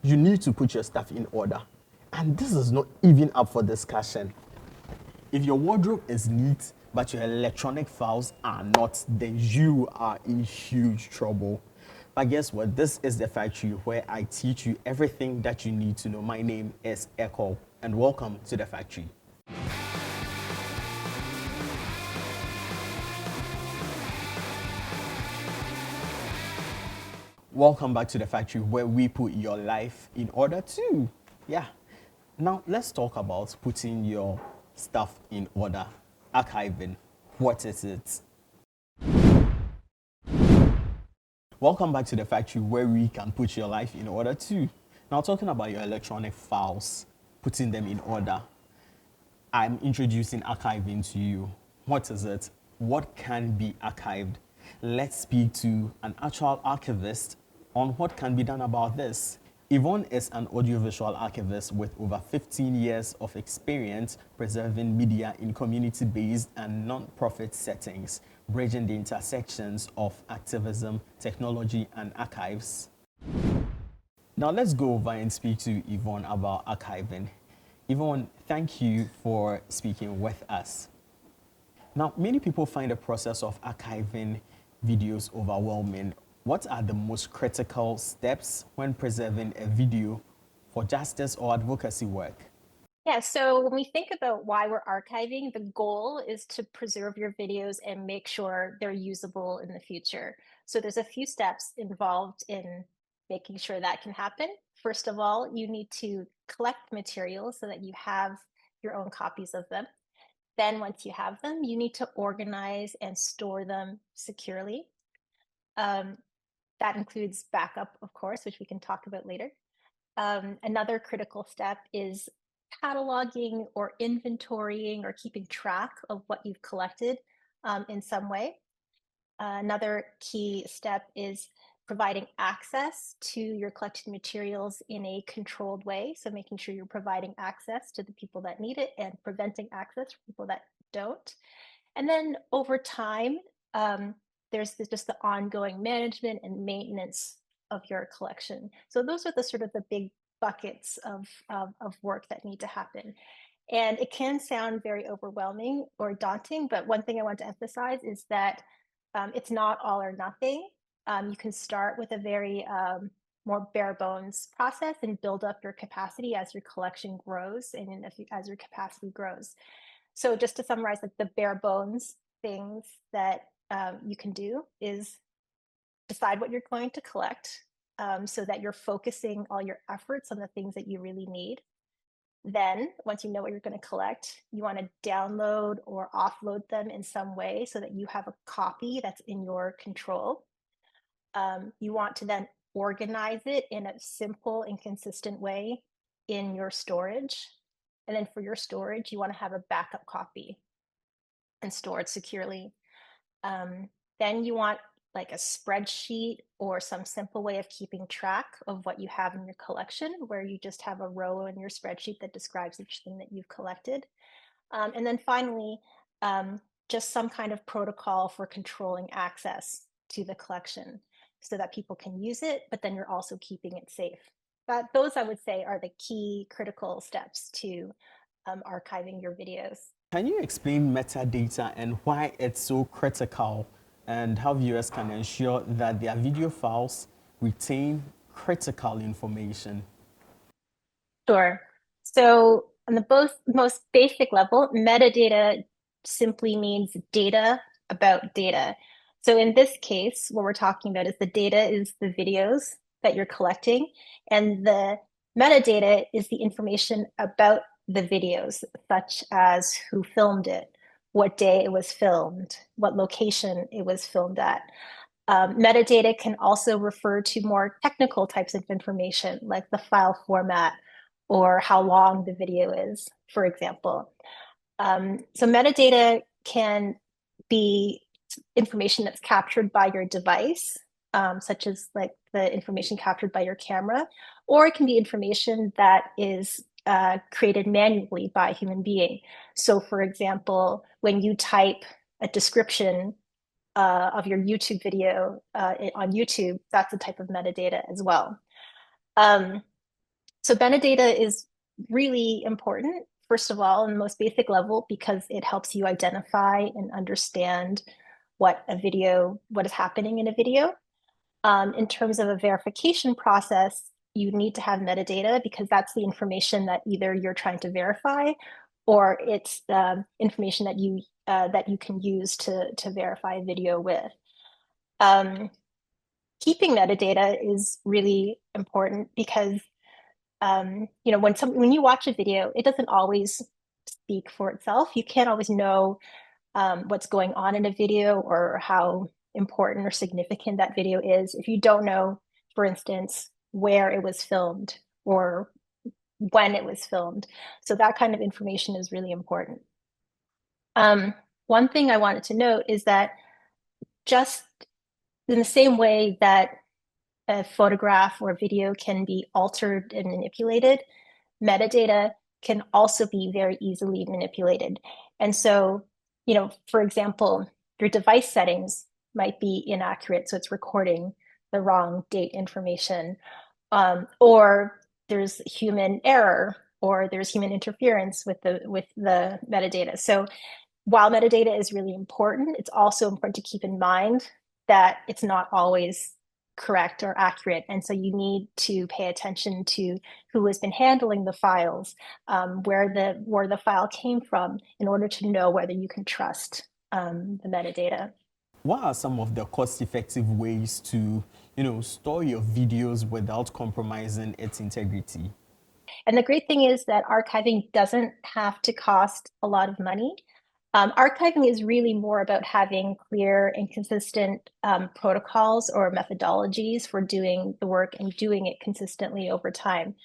you need to put your stuff in order. And this is not even up for discussion. If your wardrobe is neat, but your electronic files are not, then you are in huge trouble. But guess what? This is the factory where I teach you everything that you need to know. My name is Echo, and welcome to the factory. Welcome back to the factory where we put your life in order too. Yeah. Now let's talk about putting your stuff in order. Archiving. What is it? Welcome back to the factory where we can put your life in order too. Now talking about your electronic files, putting them in order. I'm introducing archiving to you. What is it? What can be archived? Let's speak to an actual archivist on what can be done about this. Yvonne is an audiovisual archivist with over 15 years of experience preserving media in community-based and non-profit settings, bridging the intersections of activism, technology, and archives. Now let's go over and speak to Yvonne about archiving. Yvonne, thank you for speaking with us. Now, many people find the process of archiving videos overwhelming. What are the most critical steps when preserving a video for justice or advocacy work? Yeah, so when we think about why we're archiving, the goal is to preserve your videos and make sure they're usable in the future. So there's a few steps involved in making sure that can happen. First of all, you need to collect materials so that you have your own copies of them. Then once you have them, you need to organize and store them securely. Um, that includes backup, of course, which we can talk about later. Another critical step is cataloging or inventorying or keeping track of what you've collected in some way. Another key step is providing access to your collected materials in a controlled way. So making sure you're providing access to the people that need it and preventing access from people that don't. And then over time, there's just the ongoing management and maintenance of your collection. So those are the sort of the big buckets of work that need to happen. And it can sound very overwhelming or daunting, but one thing I want to emphasize is that it's not all or nothing. You can start with a very more bare bones process and build up your capacity as your collection grows and as your capacity grows. So just to summarize, like the bare bones things that you can do is decide what you're going to collect so that you're focusing all your efforts on the things that you really need. Then, once you know what you're going to collect, you want to download or offload them in some way so that you have a copy that's in your control. You want to then organize it in a simple and consistent way in your storage. And then for your storage, you want to have a backup copy and store it securely. Then you want like a spreadsheet or some simple way of keeping track of what you have in your collection, where you just have a row in your spreadsheet that describes each thing that you've collected. And then finally, just some kind of protocol for controlling access to the collection so that people can use it, but then you're also keeping it safe. But those, I would say, are the key critical steps to archiving your videos. Can you explain metadata and why it's so critical and how viewers can ensure that their video files retain critical information? Sure. So on the most basic level, metadata simply means data about data. So in this case, what we're talking about is the data is the videos that you're collecting, and the metadata is the information about the videos, such as who filmed it, what day it was filmed, what location it was filmed at. Metadata can also refer to more technical types of information, like the file format or how long the video is, for example. So metadata can be information that's captured by your device, such as like the information captured by your camera, or it can be information that is created manually by a human being. So for example, when you type a description of your YouTube video on YouTube, that's a type of metadata as well. Um, So metadata is really important, first of all, on the most basic level, because it helps you identify and understand what is happening in a video. In terms of a verification process, you need to have metadata because that's the information that either you're trying to verify or it's the information that you can use to verify a video with. Um, Keeping metadata is really important because when you watch a video, it doesn't always speak for itself. You can't always know what's going on in a video or how important or significant that video is if you don't know, for instance, where it was filmed or when it was filmed. So that kind of information is really important. Um, One thing I wanted to note is that just in the same way that a photograph or video can be altered and manipulated, metadata can also be very easily manipulated. And so, for example, your device settings might be inaccurate, so it's recording the wrong date information, or there's human error, or there's human interference with the metadata. So while metadata is really important, it's also important to keep in mind that it's not always correct or accurate. And so you need to pay attention to who has been handling the files, where the file came from, in order to know whether you can trust the metadata. What are some of the cost-effective ways to, store your videos without compromising its integrity? And the great thing is that archiving doesn't have to cost a lot of money. Archiving is really more about having clear and consistent protocols or methodologies for doing the work and doing it consistently over time.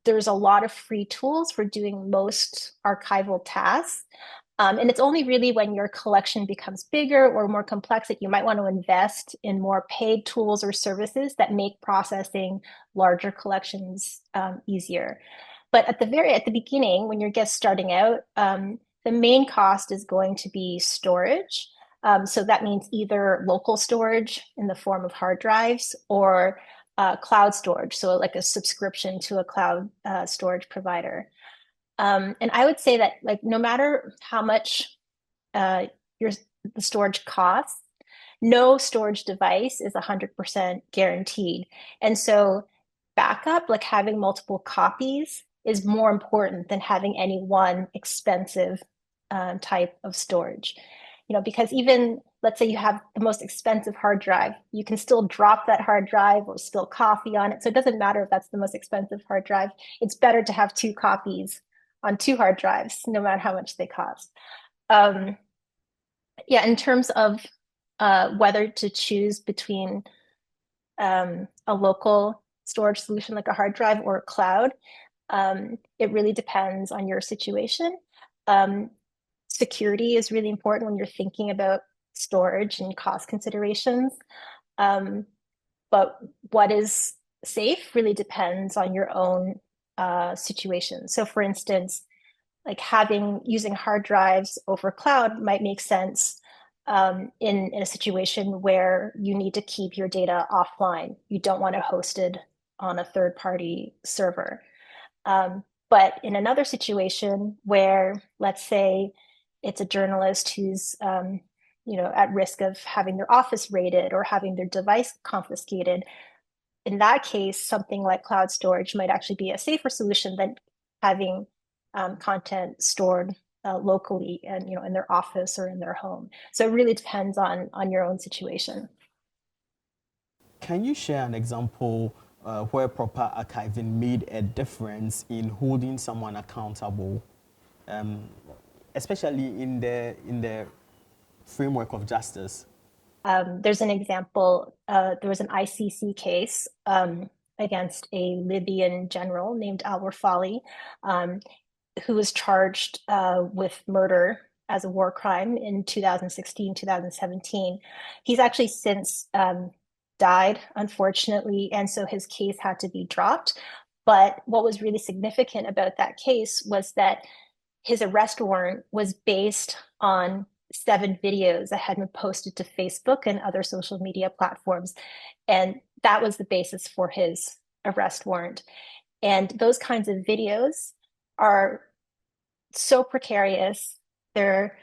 There's a lot of free tools for doing most archival tasks. And it's only really when your collection becomes bigger or more complex that you might want to invest in more paid tools or services that make processing larger collections easier. But at the beginning, when you're just starting out, the main cost is going to be storage. So that means either local storage in the form of hard drives or cloud storage, so like a subscription to a cloud storage provider. And I would say that like no matter how much uh, your the storage costs, no storage device is 100% guaranteed. And so backup, like having multiple copies, is more important than having any one expensive type of storage. Because even let's say you have the most expensive hard drive, you can still drop that hard drive or spill coffee on it. So it doesn't matter if that's the most expensive hard drive. It's better to have two copies on two hard drives, no matter how much they cost. Um, yeah, in terms of whether to choose between a local storage solution like a hard drive or a cloud, it really depends on your situation. Um, Security is really important when you're thinking about storage and cost considerations. Um, but what is safe really depends on your own situation. So, for instance, like using hard drives over cloud might make sense in a situation where you need to keep your data offline. You don't want it hosted on a third party server. But in another situation where, let's say, it's a journalist who's at risk of having their office raided or having their device confiscated, in that case, something like cloud storage might actually be a safer solution than having content stored locally and in their office or in their home. So it really depends on your own situation. Can you share an example where proper archiving made a difference in holding someone accountable, um, especially in the framework of justice? There's an example. There was an ICC case against a Libyan general named Al Rafali, um, who was charged with murder as a war crime in 2016, 2017. He's actually since died, unfortunately, and so his case had to be dropped. But what was really significant about that case was that his arrest warrant was based on 7 videos that had been posted to Facebook and other social media platforms. And that was the basis for his arrest warrant. And those kinds of videos are so precarious. They're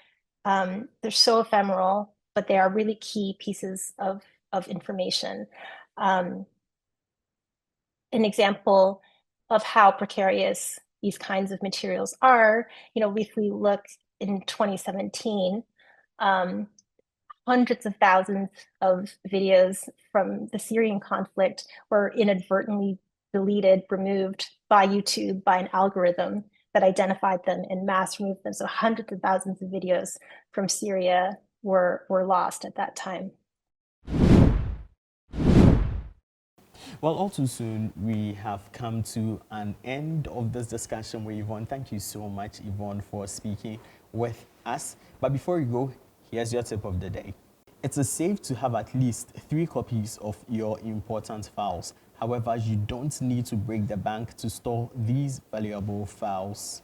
so ephemeral, but they are really key pieces of information. Um, an example of how precarious these kinds of materials are, if we look in 2017, um, hundreds of thousands of videos from the Syrian conflict were inadvertently deleted, removed by YouTube by an algorithm that identified them and mass removed them. So hundreds of thousands of videos from Syria were lost at that time. Well, all too soon, we have come to an end of this discussion with Yvonne. Thank you so much, Yvonne, for speaking with us. But before you go, here's your tip of the day. It is safe to have at least 3 copies of your important files. However, you don't need to break the bank to store these valuable files.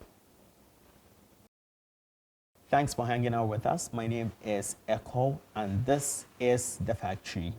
Thanks for hanging out with us. My name is Ecole, and this is The Factory.